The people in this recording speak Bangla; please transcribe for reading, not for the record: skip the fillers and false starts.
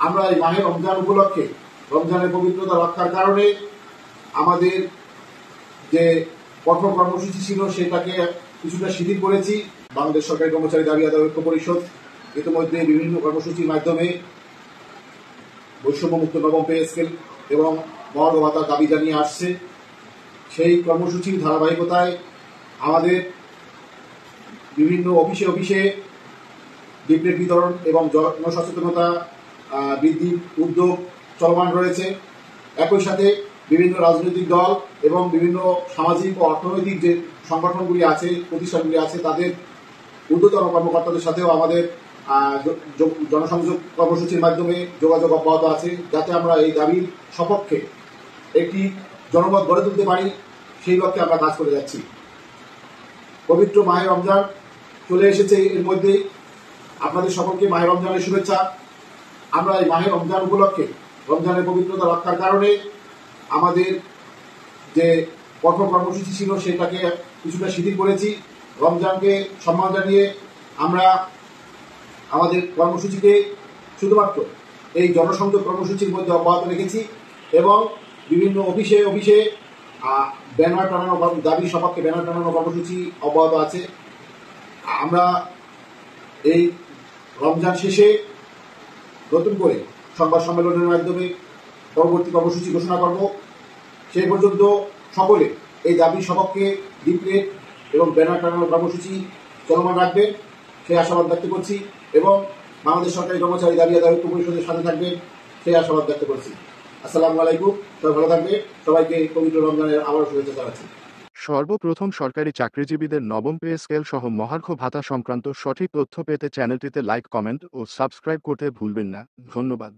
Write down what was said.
আমরা এই মাহে রমজান উপলক্ষে রমজানের পবিত্রতা রক্ষার কারণে আমাদের যে কঠোর কর্মসূচি ছিল সেটাকে কিছুটা শিথিল করেছি। বাংলাদেশ সরকারি কর্মচারী দাবি আদায় ঐক্য পরিষদ ইতিমধ্যে বিভিন্ন কর্মসূচির মাধ্যমে বৈষম্যমুক্ত নবম পে স্কেল এবং মহার্ঘ ভাতার দাবি জানিয়ে আসছে। সেই কর্মসূচির ধারাবাহিকতায় আমাদের বিভিন্ন অফিসে লিফলেট বিতরণ এবং জনসচেতনতা বৃদ্ধির উদ্যোগ চলমান রয়েছে। একই সাথে বিভিন্ন রাজনৈতিক দল এবং বিভিন্ন সামাজিক ও অর্থনৈতিক যে সংগঠনগুলি আছে, প্রতিষ্ঠানগুলি আছে, তাদের ঊর্ধ্বতন কর্মকর্তাদের সাথেও আমাদের জনসংযোগ কর্মসূচির মাধ্যমে যোগাযোগ অব্যাহত আছে, যাতে আমরা এই দাবির সপক্ষে একটি জনমত গড়ে তুলতে পারি। সেই লক্ষ্যে আমরা কাজ করে যাচ্ছি। পবিত্র মাহে রমজান চলে এসেছে, এর মধ্যেই আপনাদের সকলকে মাহে রমজানের শুভেচ্ছা। আমরা এই মাহে রমজান উপলক্ষে রমজানের পবিত্রতা রক্ষার কারণে আমাদের যে কঠোর কর্মসূচি ছিল সেটাকে কিছুটা শিথিল করেছি। রমজানকে সম্মান জানিয়ে আমরা আমাদের কর্মসূচিকে শুধুমাত্র এই জনসংযোগ কর্মসূচির মধ্যে অব্যাহত রেখেছি এবং বিভিন্ন অফিসে ব্যানার টানানো, দাবি সপক্ষে ব্যানার টানানো কর্মসূচি অব্যাহত আছে। আমরা এই রমজান শেষে নতুন করে সংবাদ সম্মেলনের মাধ্যমে পরবর্তী কর্মসূচি ঘোষণা করব। সেই পর্যন্ত সকলে এই দাবির সপক্ষে লিফলেট এবং ব্যানার টানানোর কর্মসূচি চলমান রাখবেন সেই আশাবাদ ব্যক্ত করছি এবং বাংলাদেশ সরকারি কর্মচারী দাবি আদায় ঐক্য পরিষদের সাথে থাকবেন সেই আশাবাদ ব্যক্ত করছি। আসসালামু আলাইকুম, সবাই ভালো থাকবে। সবাইকে পবিত্র রমজানের আবারও শুভেচ্ছা জানাচ্ছি। সর্বপ্রথম সরকারি চাকরিজীবীদের নবম পে স্কেল সহ মহার্ঘ ভাতা সংক্রান্ত সঠিক তথ্য পেতে চ্যানেলটিতে লাইক, কমেন্ট ও সাবস্ক্রাইব করতে ভুলবেন না। ধন্যবাদ।